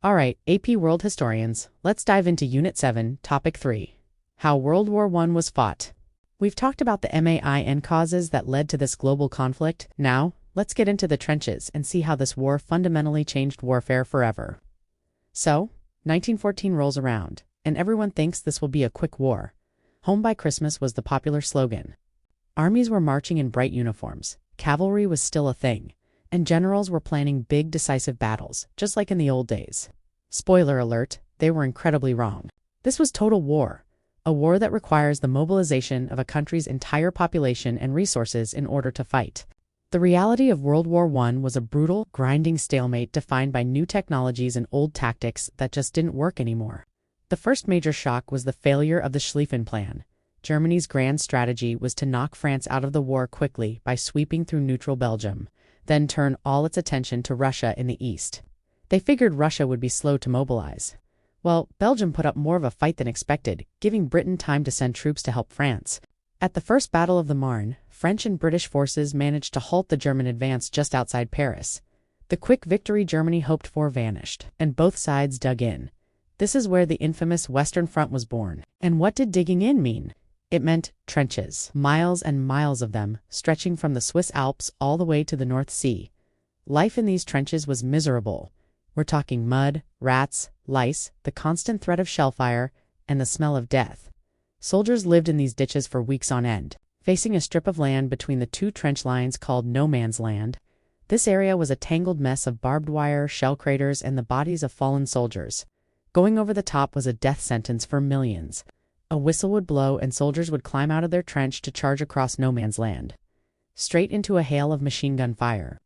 Alright, AP World Historians, let's dive into Unit 7, Topic 3. How World War I was fought. We've talked about the main causes that led to this global conflict. Now, let's get into the trenches and see how this war fundamentally changed warfare forever. So, 1914 rolls around, and everyone thinks this will be a quick war. Home by Christmas was the popular slogan. Armies were marching in bright uniforms, cavalry was still a thing, and generals were planning big decisive battles, just like in the old days. Spoiler alert, they were incredibly wrong. This was total war, a war that requires the mobilization of a country's entire population and resources in order to fight. The reality of World War I was a brutal, grinding stalemate defined by new technologies and old tactics that just didn't work anymore. The first major shock was the failure of the Schlieffen Plan. Germany's grand strategy was to knock France out of the war quickly by sweeping through neutral Belgium, then turn all its attention to Russia in the east. They figured Russia would be slow to mobilize. Well, Belgium put up more of a fight than expected, giving Britain time to send troops to help France. At the First Battle of the Marne, French and British forces managed to halt the German advance just outside Paris. The quick victory Germany hoped for vanished, and both sides dug in. This is where the infamous Western Front was born. And what did digging in mean? It meant trenches, miles and miles of them, stretching from the Swiss Alps all the way to the North Sea. Life in these trenches was miserable. We're talking mud, rats, lice, the constant threat of shellfire, and the smell of death. Soldiers lived in these ditches for weeks on end, facing a strip of land between the two trench lines called no man's land. This area was a tangled mess of barbed wire, shell craters, and the bodies of fallen soldiers. Going over the top was a death sentence for millions. A whistle would blow and soldiers would climb out of their trench to charge across no man's land, straight into a hail of machine gun fire.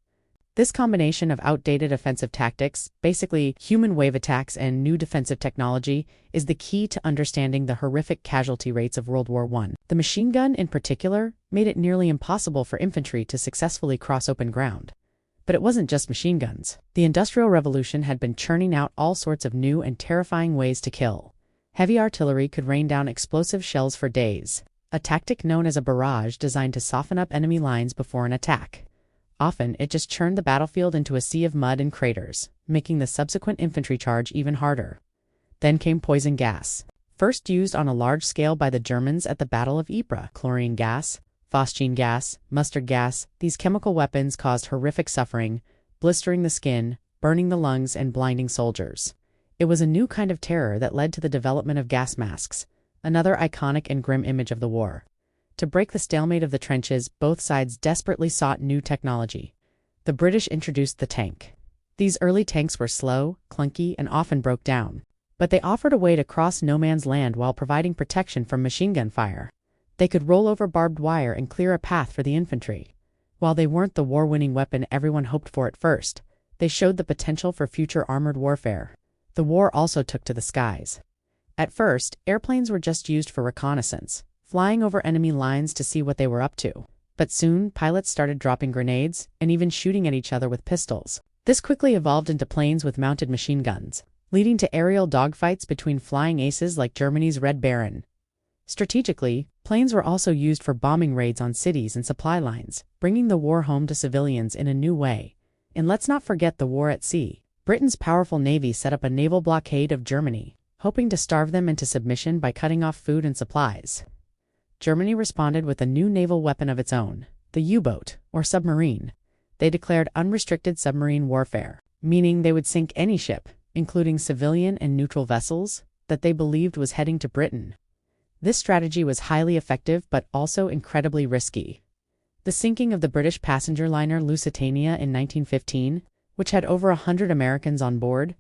This combination of outdated offensive tactics, basically human wave attacks and new defensive technology, is the key to understanding the horrific casualty rates of World War I. The machine gun, in particular, made it nearly impossible for infantry to successfully cross open ground. But it wasn't just machine guns. The Industrial Revolution had been churning out all sorts of new and terrifying ways to kill. Heavy artillery could rain down explosive shells for days, a tactic known as a barrage designed to soften up enemy lines before an attack. Often, it just churned the battlefield into a sea of mud and craters, making the subsequent infantry charge even harder. Then came poison gas. First used on a large scale by the Germans at the Battle of Ypres. Chlorine gas, phosgene gas, mustard gas, these chemical weapons caused horrific suffering, blistering the skin, burning the lungs, and blinding soldiers. It was a new kind of terror that led to the development of gas masks, another iconic and grim image of the war. To break the stalemate of the trenches, both sides desperately sought new technology. The British introduced the tank. These early tanks were slow, clunky, and often broke down. But they offered a way to cross no man's land while providing protection from machine gun fire. They could roll over barbed wire and clear a path for the infantry. While they weren't the war-winning weapon everyone hoped for at first, they showed the potential for future armored warfare. The war also took to the skies. At first, airplanes were just used for reconnaissance, flying over enemy lines to see what they were up to. But soon, pilots started dropping grenades and even shooting at each other with pistols. This quickly evolved into planes with mounted machine guns, leading to aerial dogfights between flying aces like Germany's Red Baron. Strategically, planes were also used for bombing raids on cities and supply lines, bringing the war home to civilians in a new way. And let's not forget the war at sea. Britain's powerful navy set up a naval blockade of Germany, hoping to starve them into submission by cutting off food and supplies. Germany responded with a new naval weapon of its own, the U-boat, or submarine. They declared unrestricted submarine warfare, meaning they would sink any ship, including civilian and neutral vessels, that they believed was heading to Britain. This strategy was highly effective but also incredibly risky. The sinking of the British passenger liner Lusitania in 1915, which had over 100 Americans on board,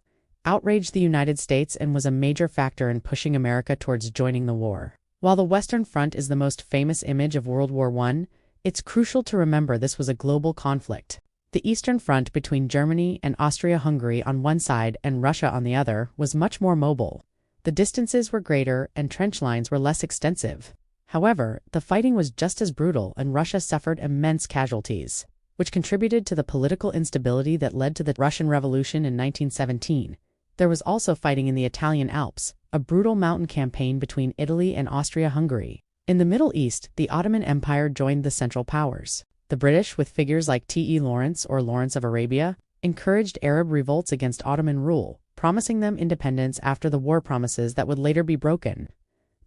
outraged the United States and was a major factor in pushing America towards joining the war. While the Western Front is the most famous image of World War I, it's crucial to remember this was a global conflict. The Eastern Front between Germany and Austria-Hungary on one side and Russia on the other was much more mobile. The distances were greater and trench lines were less extensive. However, the fighting was just as brutal and Russia suffered immense casualties, which contributed to the political instability that led to the Russian Revolution in 1917. There was also fighting in the Italian Alps, a brutal mountain campaign between Italy and Austria-Hungary. In the Middle East, the Ottoman Empire joined the Central Powers. The British, with figures like T.E. Lawrence or Lawrence of Arabia, encouraged Arab revolts against Ottoman rule, promising them independence after the war promises that would later be broken.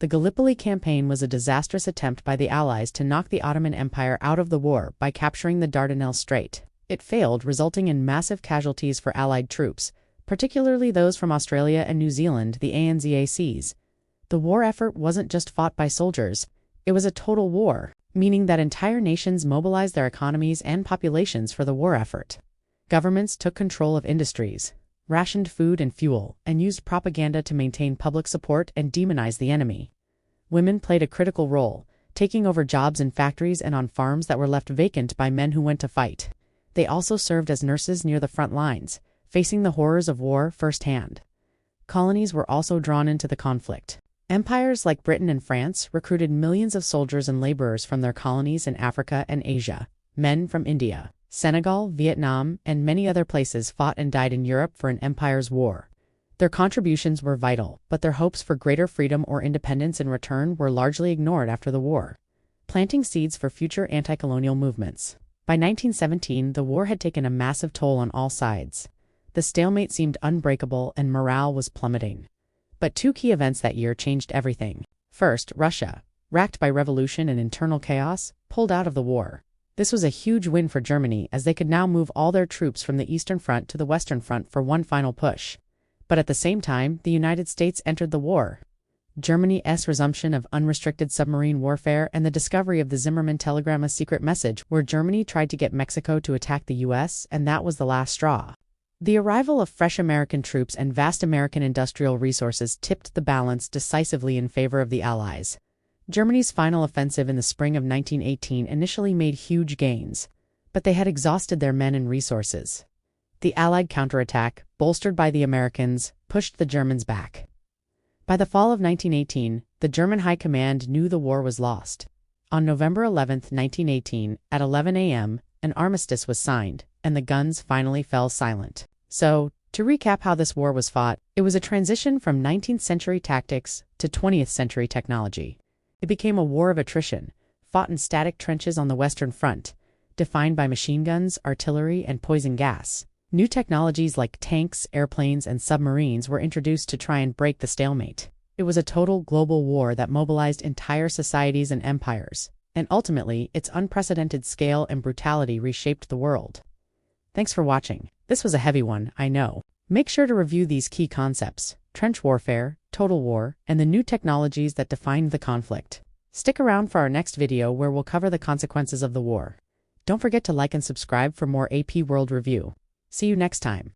The Gallipoli campaign was a disastrous attempt by the Allies to knock the Ottoman Empire out of the war by capturing the Dardanelles Strait. It failed, resulting in massive casualties for Allied troops, particularly those from Australia and New Zealand, the ANZACs. The war effort wasn't just fought by soldiers, it was a total war, meaning that entire nations mobilized their economies and populations for the war effort. Governments took control of industries, rationed food and fuel, and used propaganda to maintain public support and demonize the enemy. Women played a critical role, taking over jobs in factories and on farms that were left vacant by men who went to fight. They also served as nurses near the front lines, facing the horrors of war firsthand. Colonies were also drawn into the conflict. Empires like Britain and France recruited millions of soldiers and laborers from their colonies in Africa and Asia. Men from India, Senegal, Vietnam, and many other places fought and died in Europe for an empire's war. Their contributions were vital, but their hopes for greater freedom or independence in return were largely ignored after the war, planting seeds for future anti-colonial movements. By 1917, the war had taken a massive toll on all sides. The stalemate seemed unbreakable and morale was plummeting. But two key events that year changed everything. First, Russia, racked by revolution and internal chaos, pulled out of the war. This was a huge win for Germany, as they could now move all their troops from the Eastern Front to the Western Front for one final push. But at the same time, the United States entered the war. Germany's resumption of unrestricted submarine warfare and the discovery of the Zimmermann telegram, a secret message where Germany tried to get Mexico to attack the U.S., and that was the last straw. The arrival of fresh American troops and vast American industrial resources tipped the balance decisively in favor of the Allies. Germany's final offensive in the spring of 1918 initially made huge gains, but they had exhausted their men and resources. The Allied counterattack, bolstered by the Americans, pushed the Germans back. By the fall of 1918, the German High Command knew the war was lost. On November 11, 1918, at 11 a.m., an armistice was signed, and the guns finally fell silent. So, to recap how this war was fought, it was a transition from 19th century tactics to 20th century technology. It became a war of attrition, fought in static trenches on the Western Front, defined by machine guns, artillery, and poison gas. New technologies like tanks, airplanes, and submarines were introduced to try and break the stalemate. It was a total global war that mobilized entire societies and empires, and ultimately, its unprecedented scale and brutality reshaped the world. Thanks for watching. This was a heavy one, I know. Make sure to review these key concepts: trench warfare, total war, and the new technologies that defined the conflict. Stick around for our next video where we'll cover the consequences of the war. Don't forget to like and subscribe for more AP World Review. See you next time.